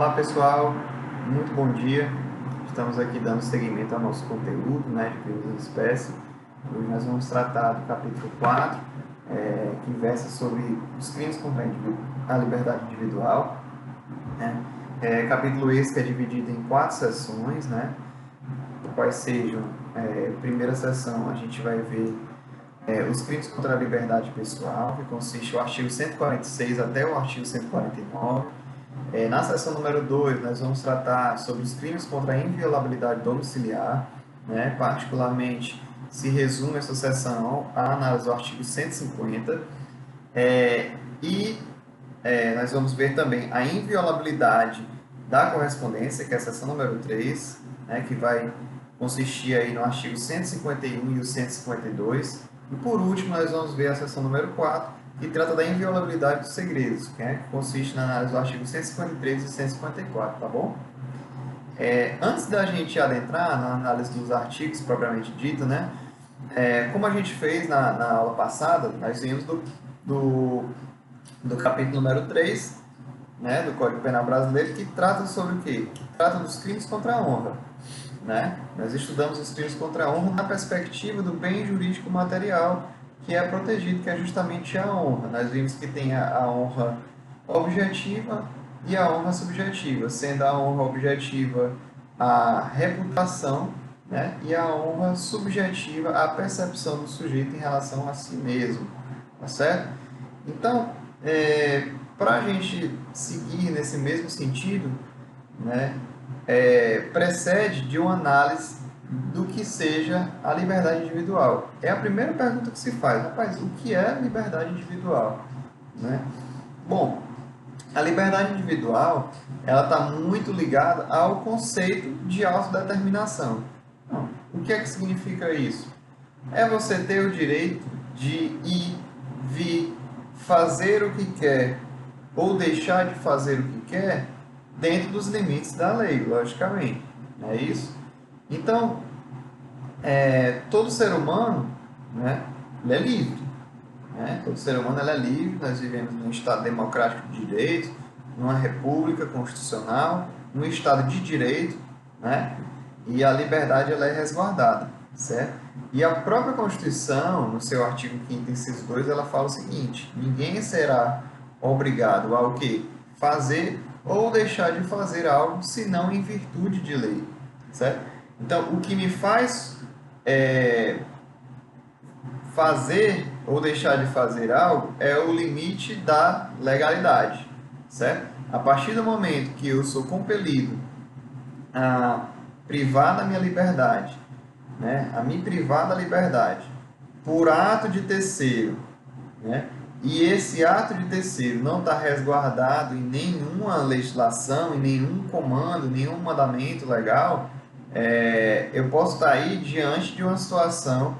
Olá pessoal, muito bom dia. Estamos aqui dando seguimento ao nosso conteúdo, de crimes de espécie. Hoje nós vamos tratar do capítulo 4, que versa sobre os crimes contra a liberdade individual. Capítulo esse que é dividido em 4 sessões, quais sejam, primeira sessão a gente vai ver os crimes contra a liberdade pessoal, que consiste o artigo 146 até o artigo 149. Na seção número 2, nós vamos tratar sobre os crimes contra a inviolabilidade domiciliar, particularmente se resume essa seção à análise do artigo 150, nós vamos ver também a inviolabilidade da correspondência, que é a seção número 3, que vai consistir aí no artigo 151 e o 152, e por último nós vamos ver a seção número 4, que trata da inviolabilidade dos segredos, que consiste na análise do artigo 153 e 154, tá bom? Antes da gente adentrar na análise dos artigos propriamente dito, como a gente fez na aula passada, nós vimos do capítulo número 3, do Código Penal Brasileiro, que trata sobre o quê? Que trata dos crimes contra a honra. Nós estudamos os crimes contra a honra na perspectiva do bem jurídico material que é protegido, que é justamente a honra. Nós vimos que tem a honra objetiva e a honra subjetiva, sendo a honra objetiva a reputação, e a honra subjetiva a percepção do sujeito em relação a si mesmo, tá certo? Então, para a gente seguir nesse mesmo sentido, precede de uma análise do que seja a liberdade individual. É a primeira pergunta que se faz. Rapaz, o que é liberdade individual? Bom, a liberdade individual ela está muito ligada ao conceito de autodeterminação. Então, o que é que significa isso? É você ter o direito de ir, vir, fazer o que quer ou deixar de fazer o que quer dentro dos limites da lei, logicamente. Não é isso? Então, todo ser humano, ele é livre. Todo ser humano ele é livre. Nós vivemos num Estado democrático de direito, numa república constitucional, num Estado de direito, e a liberdade ela é resguardada, certo? E a própria Constituição, no seu artigo 5º, inciso 2, ela fala o seguinte: ninguém será obrigado a o quê? Fazer ou deixar de fazer algo, senão em virtude de lei, certo? Então, o que me faz fazer ou deixar de fazer algo é o limite da legalidade, certo? A partir do momento que eu sou compelido a privar da minha liberdade, a me privar da liberdade por ato de terceiro, e esse ato de terceiro não está resguardado em nenhuma legislação, em nenhum comando, nenhum mandamento legal, eu posso estar aí diante de uma situação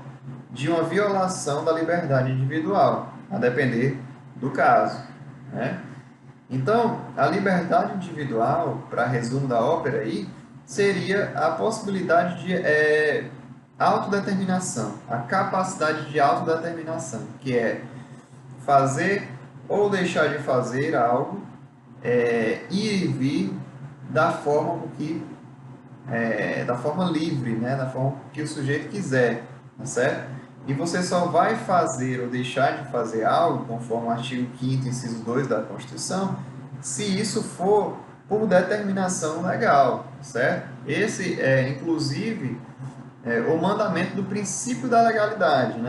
de uma violação da liberdade individual, a depender do caso. Então, a liberdade individual, para resumo da ópera aí, seria a possibilidade de autodeterminação, a capacidade de autodeterminação, que é fazer ou deixar de fazer algo, ir e vir da forma da forma livre, da forma que o sujeito quiser, tá certo? E você só vai fazer ou deixar de fazer algo, conforme o artigo 5º, inciso 2 da Constituição, se isso for por determinação legal, certo? Esse é, inclusive, o mandamento do princípio da legalidade,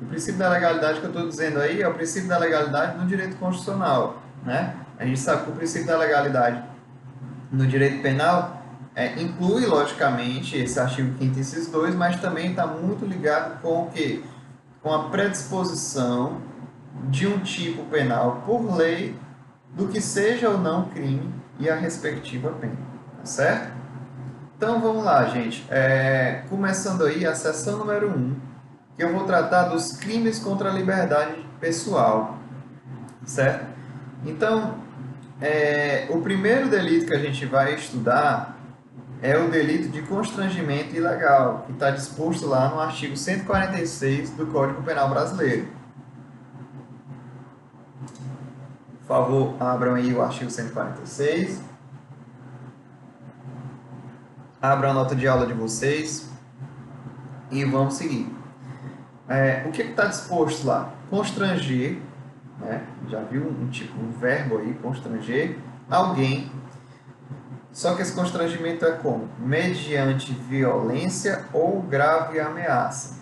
O princípio da legalidade que eu estou dizendo aí é o princípio da legalidade no direito constitucional, A gente sabe que o princípio da legalidade no direito penal inclui, logicamente, esse artigo 5º, inciso 2, mas também está muito ligado com o quê? Com a predisposição de um tipo penal por lei do que seja ou não crime e a respectiva pena, tá certo? Então, vamos lá, gente. Começando aí a seção número 1, que eu vou tratar dos crimes contra a liberdade pessoal, certo? Então, o primeiro delito que a gente vai estudar é o delito de constrangimento ilegal, que está disposto lá no artigo 146 do Código Penal Brasileiro. Por favor, abram aí o artigo 146. Abram a nota de aula de vocês e vamos seguir. O que está disposto lá? Constranger, né? Já viu um verbo aí, constranger alguém. Só que esse constrangimento é como? Mediante violência ou grave ameaça.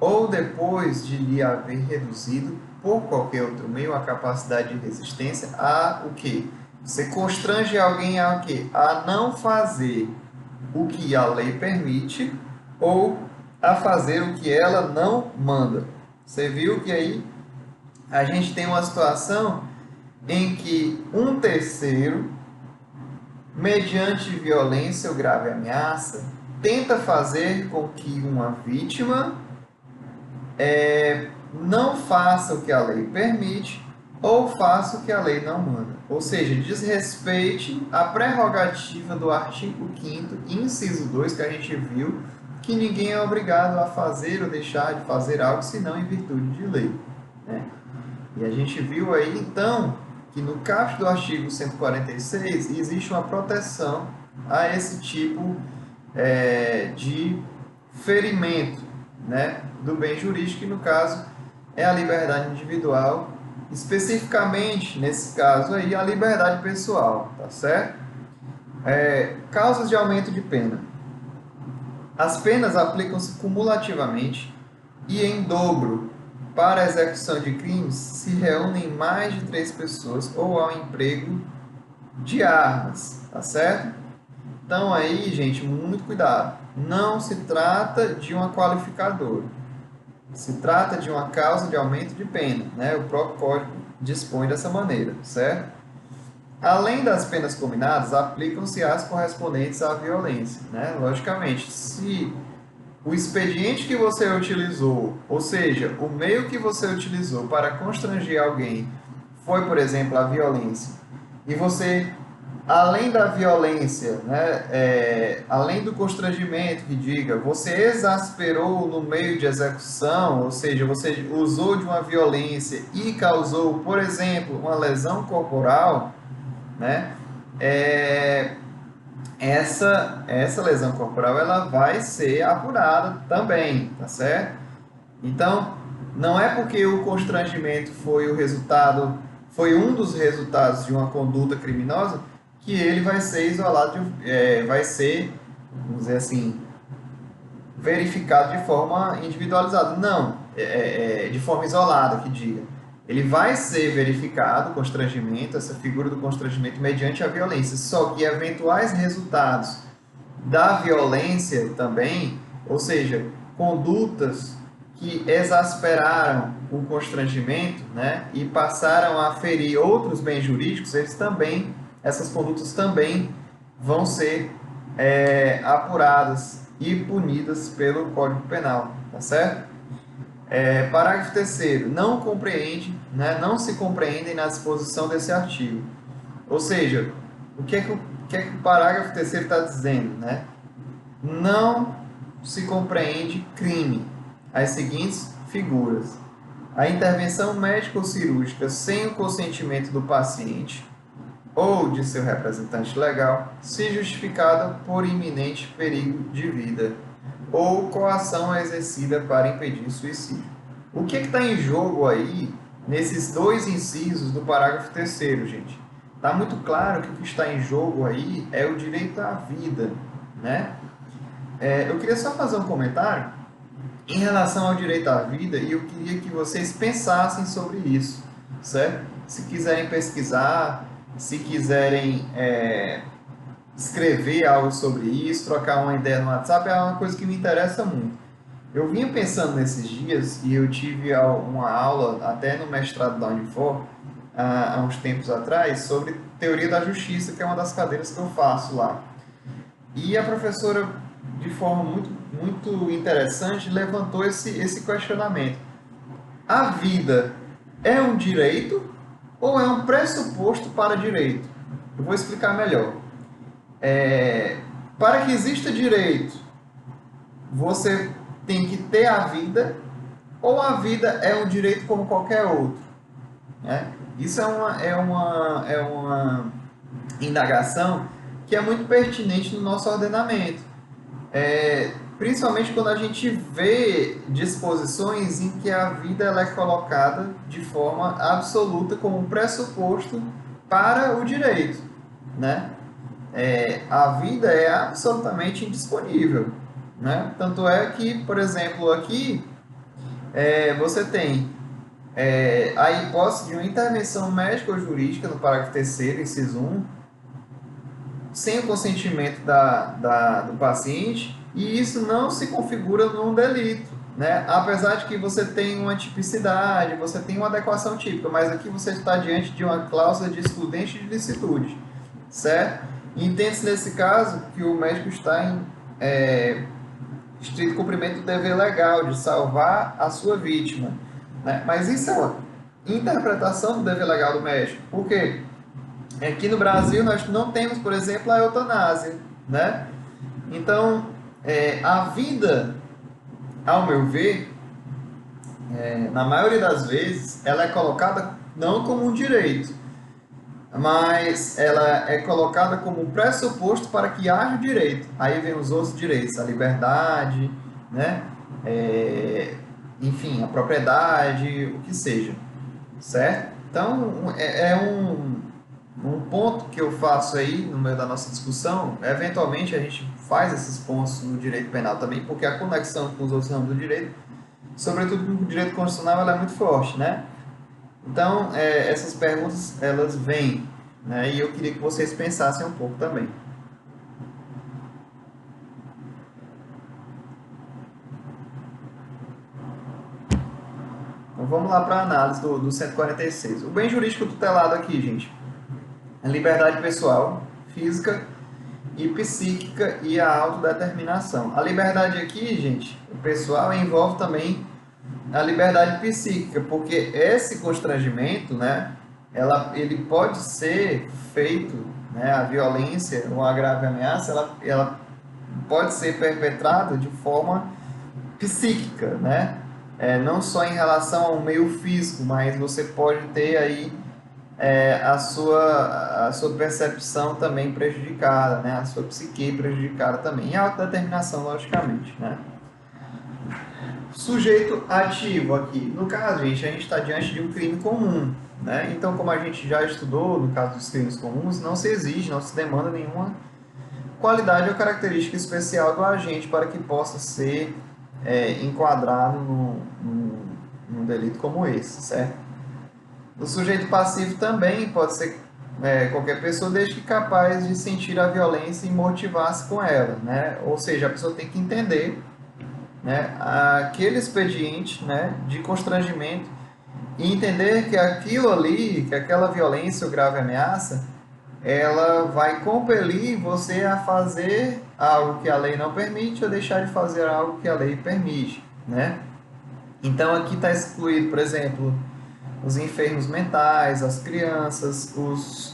Ou depois de lhe haver reduzido, por qualquer outro meio, a capacidade de resistência a o quê? Você constrange alguém a o quê? A não fazer o que a lei permite ou a fazer o que ela não manda. Você viu que aí a gente tem uma situação em que um terceiro, mediante violência ou grave ameaça, tenta fazer com que uma vítima não faça o que a lei permite ou faça o que a lei não manda. Ou seja, desrespeite a prerrogativa do artigo 5º, inciso 2, que a gente viu, que ninguém é obrigado a fazer ou deixar de fazer algo senão em virtude de lei. Né? E a gente viu aí, então, que no caput do artigo 146 existe uma proteção a esse tipo de ferimento, né, do bem jurídico, que no caso é a liberdade individual, especificamente nesse caso aí a liberdade pessoal, tá certo? Causas de aumento de pena. As penas aplicam-se cumulativamente e em dobro para a execução de crimes se reúnem mais de 3 pessoas ou ao emprego de armas, tá certo? Então aí, gente, muito cuidado. Não se trata de uma qualificadora. Se trata de uma causa de aumento de pena, né? O próprio Código dispõe dessa maneira, certo? Além das penas combinadas, aplicam-se as correspondentes à violência, né? Logicamente, se o expediente que você utilizou, ou seja, o meio que você utilizou para constranger alguém foi, por exemplo, a violência, e você, além da violência, né, além do constrangimento que diga, você exasperou no meio de execução, ou seja, você usou de uma violência e causou, por exemplo, uma lesão corporal, né, essa lesão corporal ela vai ser apurada também, tá certo? Então, não é porque o constrangimento foi o resultado, foi um dos resultados de uma conduta criminosa que ele vai ser isolado, vai ser, vamos dizer assim, verificado de forma individualizada. Não, de forma isolada, que diga. Ele vai ser verificado, o constrangimento, essa figura do constrangimento, mediante a violência. Só que eventuais resultados da violência também, ou seja, condutas que exasperaram o constrangimento, né, e passaram a ferir outros bens jurídicos, essas condutas também vão ser apuradas e punidas pelo Código Penal, tá certo? Parágrafo 3º, não compreende, né, não se compreendem na disposição desse artigo. Ou seja, o que é que o parágrafo 3º está dizendo, né? Não se compreende crime as seguintes figuras: a intervenção médica ou cirúrgica sem o consentimento do paciente ou de seu representante legal, se justificada por iminente perigo de vida, ou coação exercida para impedir suicídio. O que está em jogo aí, nesses dois incisos do parágrafo 3º, gente? Está muito claro que o que está em jogo aí é o direito à vida, né? Eu queria só fazer um comentário em relação ao direito à vida e eu queria que vocês pensassem sobre isso, certo? Se quiserem pesquisar, se quiserem escrever algo sobre isso, trocar uma ideia no WhatsApp, é uma coisa que me interessa muito. Eu vinha pensando nesses dias e eu tive uma aula, até no mestrado da Unifor, há uns tempos atrás, sobre teoria da justiça, que é uma das cadeiras que eu faço lá. E a professora, de forma muito interessante, levantou esse questionamento. A vida é um direito ou é um pressuposto para direito? Eu vou explicar melhor. Para que exista direito, você tem que ter a vida, ou a vida é um direito como qualquer outro? Né? Isso é uma indagação que é muito pertinente no nosso ordenamento. Principalmente quando a gente vê disposições em que a vida ela é colocada de forma absoluta como um pressuposto para o direito, né? A vida é absolutamente indisponível, né? Tanto é que, por exemplo, aqui você tem a hipótese de uma intervenção médica ou jurídica no parágrafo 3º, inciso 1, sem o consentimento do paciente, e isso não se configura num delito, né? Apesar de que você tem uma tipicidade, você tem uma adequação típica, mas aqui você está diante de uma cláusula de excludente de licitude, certo? Entende-se nesse caso que o médico está em estrito cumprimento do dever legal de salvar a sua vítima, né? Mas isso é uma interpretação do dever legal do médico. Por quê? Aqui no Brasil nós não temos, por exemplo, a eutanásia, né? Então, a vida, ao meu ver, na maioria das vezes, ela é colocada não como um direito, mas ela é colocada como um pressuposto para que haja direito. Aí vem os outros direitos, a liberdade, né? Enfim, a propriedade, o que seja, certo? Então, um ponto que eu faço aí no meio da nossa discussão, eventualmente a gente faz esses pontos no direito penal também, porque a conexão com os outros ramos do direito, sobretudo com o direito constitucional, ela é muito forte, né? Então, essas perguntas, elas vêm, né? E eu queria que vocês pensassem um pouco também. Então, vamos lá para a análise do 146. O bem jurídico tutelado aqui, gente, a liberdade pessoal, física e psíquica e a autodeterminação. A liberdade aqui, gente, o pessoal envolve também a liberdade psíquica, porque esse constrangimento, né, ele pode ser feito, né, a violência ou a grave ameaça, ela pode ser perpetrada de forma psíquica, né, não só em relação ao meio físico, mas você pode ter aí a sua percepção também prejudicada, né? A sua psique prejudicada também. E a autodeterminação, logicamente, né? Sujeito ativo aqui. No caso, gente, a gente está diante de um crime comum, né? Então, como a gente já estudou, no caso dos crimes comuns, não se exige, não se demanda nenhuma qualidade ou característica especial do agente para que possa ser enquadrado num delito como esse, certo? O sujeito passivo também pode ser qualquer pessoa, desde que capaz de sentir a violência e motivar-se com ela, né? Ou seja, a pessoa tem que entender, né, aquele expediente, né, de constrangimento e entender que aquilo ali, que aquela violência ou grave ameaça, ela vai compelir você a fazer algo que a lei não permite ou deixar de fazer algo que a lei permite, né? Então aqui está excluído, por exemplo, os enfermos mentais, as crianças,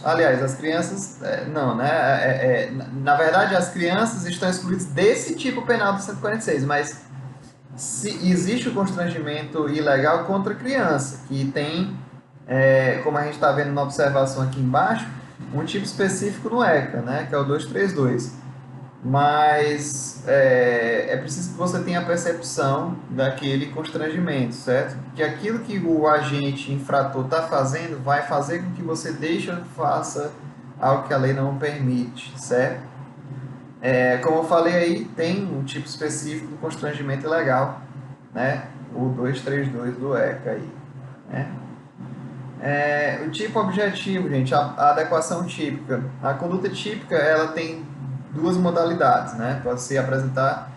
aliás, as crianças, não, né? Na verdade, as crianças estão excluídas desse tipo penal do 146, mas se existe o constrangimento ilegal contra criança, que tem, como a gente está vendo na observação aqui embaixo, um tipo específico no ECA, né? Que é o 232. Mas é preciso que você tenha a percepção daquele constrangimento, certo? Que aquilo que o agente infrator está fazendo vai fazer com que você deixe ou faça algo que a lei não permite, certo? Como eu falei aí, tem um tipo específico do constrangimento ilegal, né? O 232 do ECA aí, né? O tipo objetivo, gente, a adequação típica. A conduta típica, ela tem duas modalidades, né? Pode se apresentar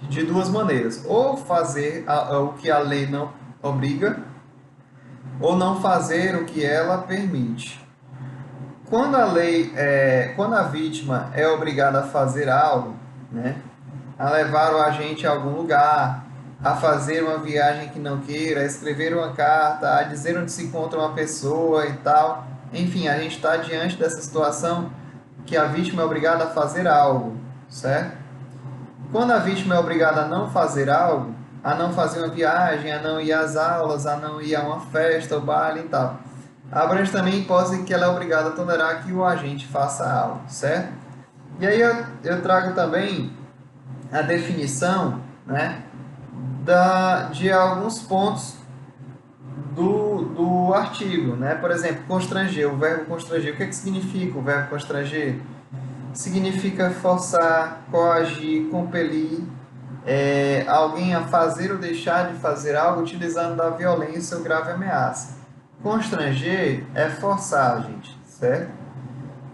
de duas maneiras: ou fazer o que a lei não obriga, ou não fazer o que ela permite. Quando quando a vítima é obrigada a fazer algo, né? A levar o agente a algum lugar, a fazer uma viagem que não queira, a escrever uma carta, a dizer onde se encontra uma pessoa e tal. Enfim, a gente está diante dessa situação que a vítima é obrigada a fazer algo, certo? Quando a vítima é obrigada a não fazer algo, a não fazer uma viagem, a não ir às aulas, a não ir a uma festa, ou baile e tal, abrange também a hipótese que ela é obrigada a tolerar que o agente faça algo, certo? E aí eu trago também a definição, né, de alguns pontos do artigo, né? Por exemplo, constranger, o verbo constranger. O que é que significa o verbo constranger? Significa forçar, coagir, compelir alguém a fazer ou deixar de fazer algo utilizando da violência ou grave ameaça. Constranger é forçar, gente, certo?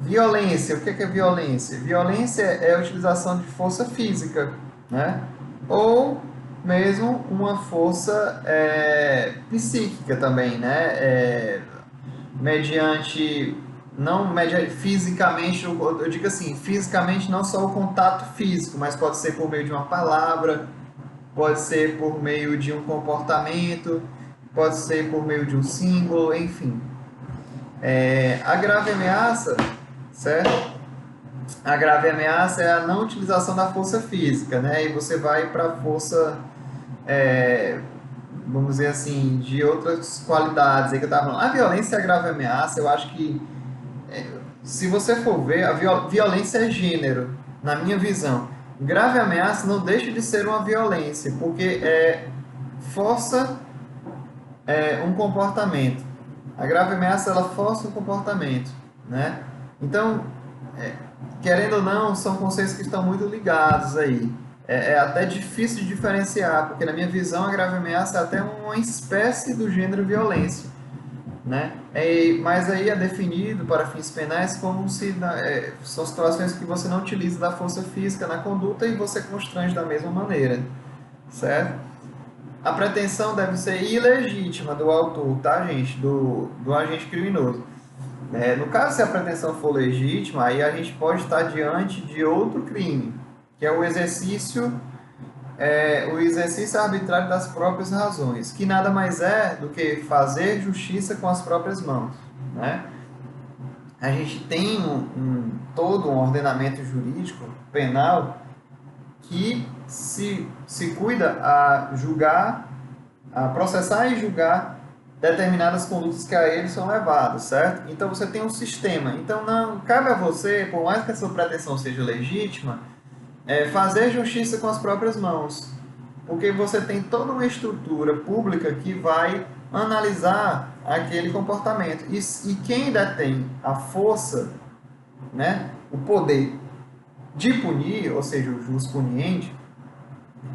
Violência, o que é violência? Violência é a utilização de força física, né? Ou mesmo uma força psíquica também, né? Mediante, não fisicamente, eu digo assim, fisicamente não só o contato físico, mas pode ser por meio de uma palavra, pode ser por meio de um comportamento, pode ser por meio de um símbolo, enfim. A grave ameaça, certo? A grave ameaça é a não utilização da força física, né? E você vai para a força, é, vamos dizer assim, de outras qualidades aí que eu estava falando. A violência é a grave ameaça, eu acho que, se você for ver, a violência é gênero, na minha visão. Grave ameaça não deixa de ser uma violência, porque força um comportamento. A grave ameaça, ela força um comportamento, né? Então, é, querendo ou não, são conceitos que estão muito ligados aí. É até difícil de diferenciar, porque na minha visão a grave ameaça é até uma espécie do gênero violência, né? Mas aí é definido para fins penais como se são situações que você não utiliza da força física na conduta e você constrange da mesma maneira, certo? A pretensão deve ser ilegítima do autor, tá, gente? Do agente criminoso. No caso, se a pretensão for legítima, aí a gente pode estar diante de outro crime, que é o exercício arbitrário das próprias razões, que nada mais é do que fazer justiça com as próprias mãos, né? A gente tem todo um ordenamento jurídico penal que se cuida a julgar, a processar e julgar determinadas condutas que a ele são levadas, certo? Então você tem um sistema. Então não cabe a você, por mais que a sua pretensão seja legítima, fazer justiça com as próprias mãos, porque você tem toda uma estrutura pública que vai analisar aquele comportamento. E quem detém a força, né, o poder de punir, ou seja, o jus puniente,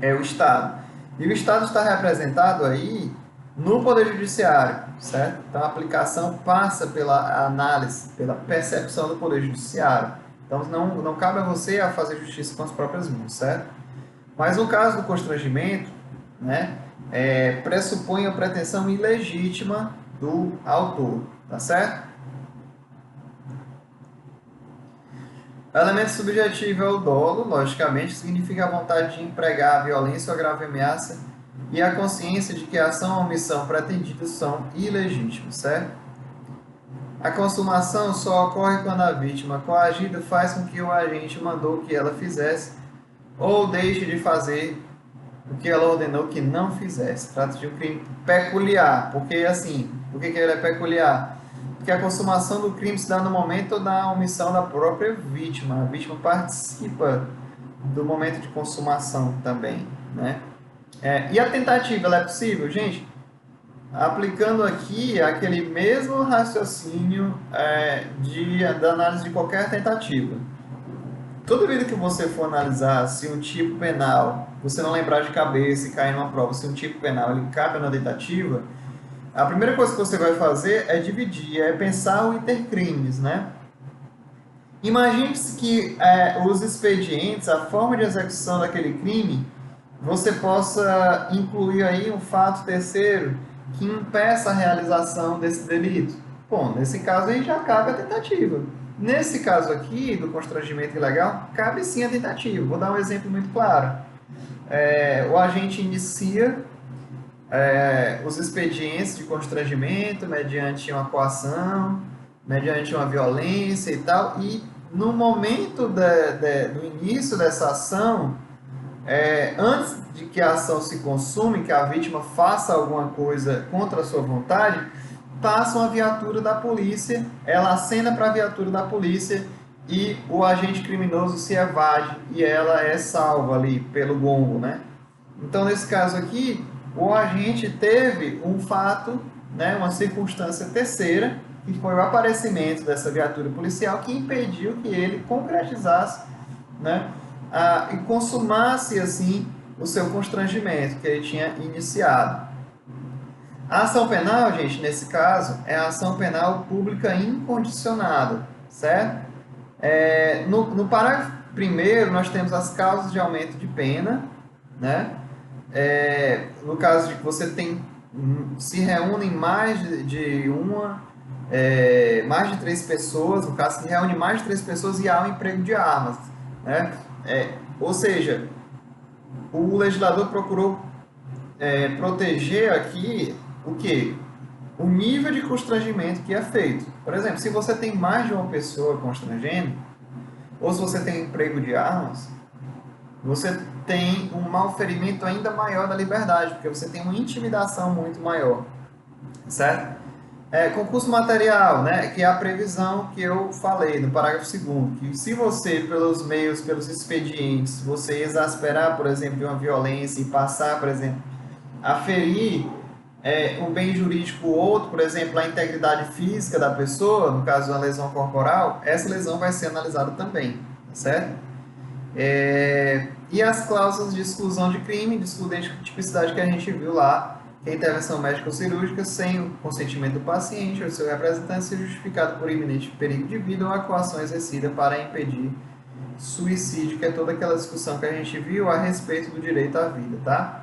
é o Estado. E o Estado está representado aí no Poder Judiciário, certo? Então a aplicação passa pela análise, pela percepção do Poder Judiciário. Então não cabe a você a fazer justiça com as próprias mãos, certo? Mas no caso do constrangimento, né, pressupõe a pretensão ilegítima do autor, tá certo? O elemento subjetivo é o dolo, logicamente, significa a vontade de empregar a violência ou a grave ameaça e a consciência de que a ação ou omissão pretendidas são ilegítimas, certo? A consumação só ocorre quando a vítima coagida faz com que o agente mandou que ela fizesse ou deixe de fazer o que ela ordenou que não fizesse. Trata-se de um crime peculiar, porque assim, por que ele é peculiar? Porque a consumação do crime se dá no momento da omissão da própria vítima. A vítima participa do momento de consumação também, né? E a tentativa, ela é possível? Gente, aplicando aqui aquele mesmo raciocínio da análise de qualquer tentativa. Toda vez que você for analisar se um tipo penal, você não lembrar de cabeça e cair numa prova, se um tipo penal ele cabe na tentativa, a primeira coisa que você vai fazer é dividir, é pensar o intercrimes, né? Imagine-se que os expedientes, a forma de execução daquele crime, você possa incluir aí um fato terceiro que impeça a realização desse delito. Bom, nesse caso aí já cabe a tentativa. Nesse caso aqui, do constrangimento ilegal, cabe sim a tentativa. Vou dar um exemplo muito claro. O agente inicia os expedientes de constrangimento mediante uma coação, mediante uma violência e tal, e no momento do início dessa ação, antes de que a ação se consume, que a vítima faça alguma coisa contra a sua vontade, passa uma viatura da polícia, ela acena para a viatura da polícia e o agente criminoso se evade e ela é salva ali pelo gongo, né? Então, nesse caso aqui, o agente teve um fato, né, uma circunstância terceira, que foi o aparecimento dessa viatura policial que impediu que ele concretizasse, né, e consumasse assim o seu constrangimento que ele tinha iniciado. A ação penal, gente, nesse caso, é a ação penal pública incondicionada, certo? No parágrafo primeiro, nós temos as causas de aumento de pena, né? No caso de que você se reúnem mais mais de 3 pessoas, no caso, se reúne mais de 3 pessoas e há um emprego de armas, né? Ou seja, o legislador procurou proteger aqui o quê? O nível de constrangimento que é feito. Por exemplo, se você tem mais de uma pessoa constrangendo, ou se você tem emprego de armas, você tem um malferimento ainda maior da liberdade, porque você tem uma intimidação muito maior, certo? Concurso material, né, que é a previsão que eu falei no parágrafo 2º, que se você, pelos meios, pelos expedientes, você exasperar, por exemplo, de uma violência e passar, por exemplo, a ferir um bem jurídico ou outro, por exemplo, a integridade física da pessoa, no caso de uma lesão corporal, essa lesão vai ser analisada também, certo? E as cláusulas de exclusão de crime, de excludente de tipicidade que a gente viu lá, que a intervenção médica ou cirúrgica sem o consentimento do paciente ou do seu representante seja justificado por iminente perigo de vida ou a coação exercida para impedir suicídio, que é toda aquela discussão que a gente viu a respeito do direito à vida, tá?